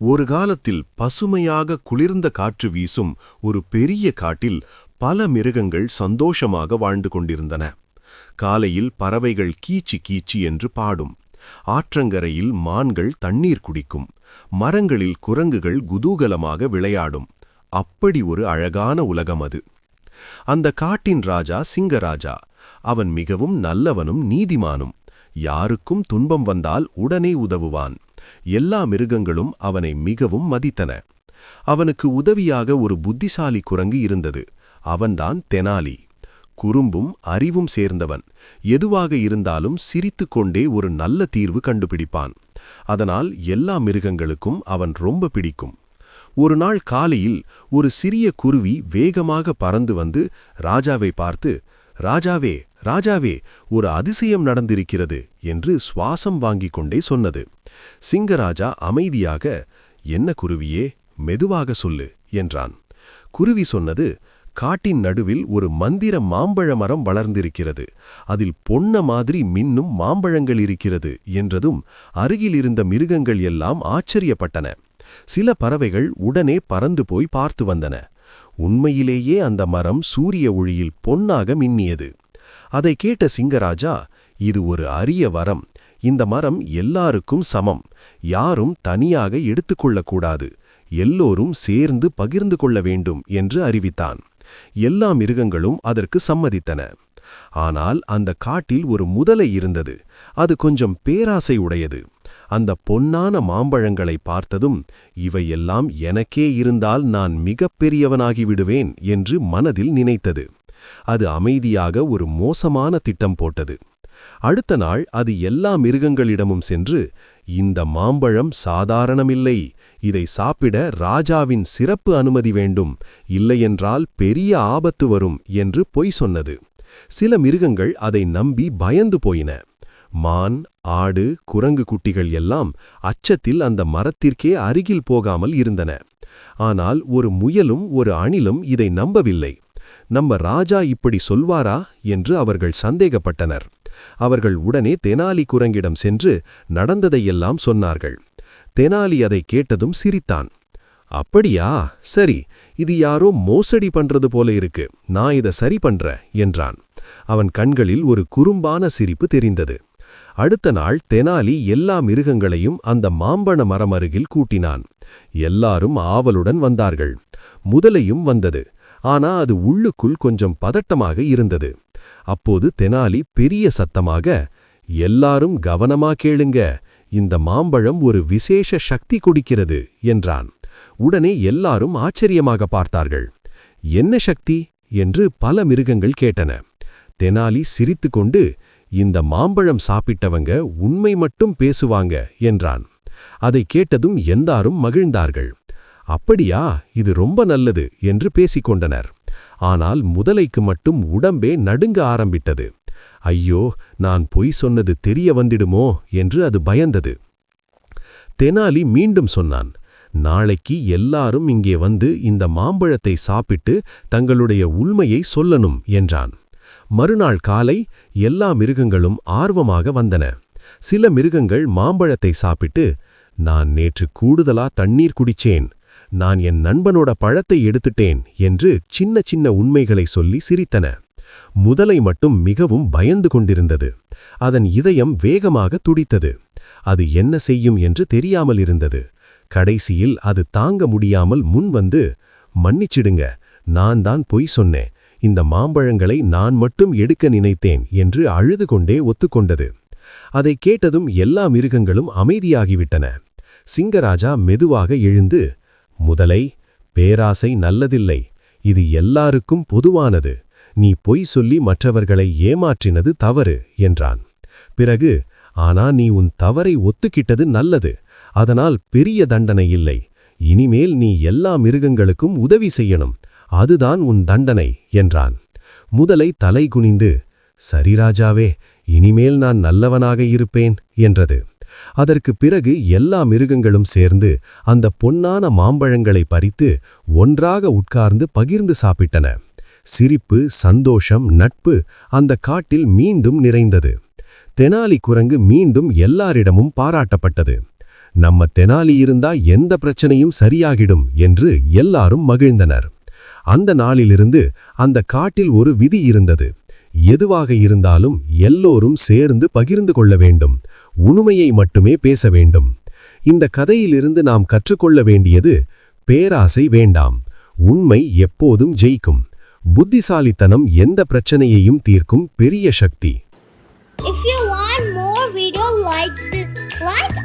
ஒரு காலத்தில் பசுமையாக குளிர்ந்த காற்று வீசும் ஒரு பெரிய காட்டில் பல மிருகங்கள் சந்தோஷமாக வாழ்ந்து கொண்டிருந்தன. காலையில் பறவைகள் கீச்சு கீச்சு என்று பாடும். ஆற்றங்கரையில் மான்கள் தண்ணீர் குடிக்கும். மரங்களில் குரங்குகள் குதூகலமாக விளையாடும். அப்படி ஒரு அழகான உலகம் அது. அந்த காட்டின் ராஜா சிங்கராஜா. அவன் மிகவும் நல்லவனும் நீதிமானும். யாருக்கும் துன்பம் வந்தால் உடனே உதவுவான். எல்லா மிருகங்களும் அவனை மிகவும் மதித்தன. அவனுக்கு உதவியாக ஒரு புத்திசாலி குரங்கு இருந்தது. அவன்தான் தெனாலி. குறும்பும் அறிவும் சேர்ந்தவன். எதுவாக இருந்தாலும் சிரித்துக் கொண்டே ஒரு நல்ல தீர்வு கண்டுபிடிப்பான். அதனால் எல்லா மிருகங்களுக்கும் அவன் ரொம்ப பிடிக்கும். ஒரு நாள் காலையில் ஒரு சிறிய குருவி வேகமாக பறந்து வந்து ராஜாவை பார்த்து, ராஜாவே ராஜாவே, ஒரு அதிசயம் நடந்திருக்கிறது என்று சுவாசம் வாங்கிக் கொண்டே சொன்னது. சிங்கராஜா அமைதியாக, என்ன குருவியே, மெதுவாக சொல்லு என்றான். குருவி சொன்னது, காட்டின் நடுவில் ஒரு மந்திர மாம்பழ மரம் வளர்ந்திருக்கிறது. அதில் பொன்ன மாதிரி மின்னும் மாம்பழங்கள் இருக்கிறது என்றதும் அருகில் இருந்த மிருகங்கள் எல்லாம் ஆச்சரியப்பட்டன. சில பறவைகள் உடனே பறந்து போய் பார்த்து வந்தன. உண்மையிலேயே அந்த மரம் சூரிய ஒளியில் பொன்னாக மின்னியது. அதை கேட்ட சிங்கராஜா, இது ஒரு அரிய வரம். இந்த மரம் எல்லாருக்கும் சமம். யாரும் தனியாக எடுத்துக்கொள்ளக்கூடாது. எல்லோரும் சேர்ந்து பகிர்ந்து கொள்ள வேண்டும் என்று அறிவித்தான். எல்லா மிருகங்களும் அதற்கு சம்மதித்தன. ஆனால் அந்த காட்டில் ஒரு முதலை இருந்தது. அது கொஞ்சம் பேராசை உடையது. அந்த பொன்னான மாம்பழங்களை பார்த்ததும், இவையெல்லாம் எனக்கே இருந்தால் நான் மிகப் பெரியவனாகி விடுவேன் என்று மனதில் நினைத்தது. அது அமைதியாக ஒரு மோசமான திட்டம் போட்டது. அடுத்த நாள் அது எல்லா மிருகங்களிடமும் சென்று, இந்த மாம்பழம் சாதாரணமில்லை. இதை சாப்பிட ராஜாவின் சிறப்பு அனுமதி வேண்டும். இல்லையென்றால் பெரிய ஆபத்து வரும் என்று பொய் சொன்னது. சில மிருகங்கள் அதை நம்பி பயந்து போயின. மான், ஆடு, குரங்கு குட்டிகள் எல்லாம் அச்சத்தில் அந்த மரத்திற்கே அருகில் போகாமல் இருந்தன. ஆனால் ஒரு முயலும் ஒரு அணிலும் இதை நம்பவில்லை. நம்ம ராஜா இப்படி சொல்வாரா என்று அவர்கள் சந்தேகப்பட்டனர். அவர்கள் உடனே தெனாலி குரங்கிடம் சென்று நடந்ததையெல்லாம் சொன்னார்கள். தெனாலி அதை கேட்டதும் சிரித்தான். அப்படியா, சரி, இது யாரோ மோசடி பண்றது போல இருக்கு, நான் இதை சரி பண்றேன் என்றான். அவன் கண்களில் ஒரு குறும்பான சிரிப்பு தெரிந்தது. அடுத்த நாள் தெனாலி எல்லா மிருகங்களையும் அந்த மாம்பழ மரம் அருகில் கூட்டினான். எல்லாரும் ஆவலுடன் வந்தார்கள். முதலையும் வந்தது. ஆனா அது உள்ளுக்குள் கொஞ்சம் பதட்டமாக இருந்தது. அப்போது தெனாலி பெரிய சத்தமாக, எல்லாரும் கவனமா கேளுங்க, இந்த மாம்பழம் ஒரு விசேஷ சக்தி கொடுக்கிறது என்றான். உடனே எல்லாரும் ஆச்சரியமாக பார்த்தார்கள். என்ன சக்தி என்று பல மிருகங்கள் கேட்டன. தெனாலி சிரித்துக்கொண்டு, இந்த மாம்பழம் சாப்பிட்டவங்க உண்மை மட்டும் பேசுவாங்க என்றான். அதை கேட்டதும் எல்லாரும் மகிழ்ந்தார்கள். அப்படியா, இது ரொம்ப நல்லது என்று பேசிக்கொண்டனர். ஆனால் முதலைக்கு மட்டும் உடம்பே நடுங்க ஆரம்பித்தது. ஐயோ, நான் பொய் சொன்னது தெரிய வந்திடுமோ என்று அது பயந்தது. தெனாலி மீண்டும் சொன்னான், நாளைக்கு எல்லாரும் இங்கே வந்து இந்த மாம்பழத்தை சாப்பிட்டு தங்களுடைய உண்மையை சொல்லணும் என்றான். மறுநாள் காலை எல்லா மிருகங்களும் ஆர்வமாக வந்தன. சில மிருகங்கள் மாம்பழத்தை சாப்பிட்டு, நான் நேற்று கூடுதலா தண்ணீர் குடிச்சேன், நான் என் நண்பனோட பழத்தை எடுத்துட்டேன் என்று சின்ன சின்ன உண்மைகளை சொல்லி சிரித்தன. முதலை மட்டும் மிகவும் பயந்து கொண்டிருந்தது. அதன் இதயம் வேகமாக துடித்தது. அது என்ன செய்யும் என்று தெரியாமல் இருந்தது. கடைசியில் அது தாங்க முடியாமல் முன்வந்து, மன்னிச்சிடுங்க, நான் தான் பொய் சொன்னேன், இந்த மாம்பழங்களை நான் மட்டும் எடுக்க நினைத்தேன் என்று அழுது கொண்டே ஒத்துக்கொண்டது. அதை கேட்டதும் எல்லா மிருகங்களும் அமைதியாகிவிட்டன. சிங்கராஜா மெதுவாக எழுந்து, முதலை, பேராசை நல்லதில்லை. இது எல்லாருக்கும் பொதுவானது. நீ பொய் சொல்லி மற்றவர்களை ஏமாற்றினது தவறு என்றான். பிறகு, ஆனா நீ உன் தவறை ஒத்துக்கிட்டது நல்லது. அதனால் பெரிய தண்டனை இல்லை. இனிமேல் நீ எல்லா மிருகங்களுக்கும் உதவி செய்யணும். அதுதான் உன் தண்டனை என்றான். முதலை தலை குனிந்து, சரி ராஜாவே, இனிமேல் நான் நல்லவனாக இருப்பேன் என்றது. அதற்கு பிறகு எல்லா மிருகங்களும் சேர்ந்து அந்த பொன்னான மாம்பழங்களை பறித்து ஒன்றாக உட்கார்ந்து பகிர்ந்து சாப்பிட்டன. சிரிப்பு, சந்தோஷம், நட்பு அந்த காட்டில் மீண்டும் நிறைந்தது. தெனாலி குரங்கு மீண்டும் எல்லாரிடமும் பாராட்டப்பட்டது. நம்ம தெனாலி இருந்தா எந்த பிரச்சனையும் சரியாகிடும் என்று எல்லாரும் மகிழ்ந்தனர். அந்த நாளிலிருந்து அந்த காட்டில் ஒரு விதி இருந்தது. எதுவாக இருந்தாலும் எல்லோரும் சேர்ந்து பகிர்ந்து கொள்ள வேண்டும், உண்மையை மட்டுமே பேச வேண்டும். இந்த கதையிலிருந்து நாம் கற்றுக்கொள்ள வேண்டியது, பேராசை வேண்டாம், உண்மை எப்போதும் ஜெயிக்கும். புத்திசாலித்தனம் எந்த பிரச்சனையையும் தீர்க்கும் பெரிய சக்தி. If you want more video like this, like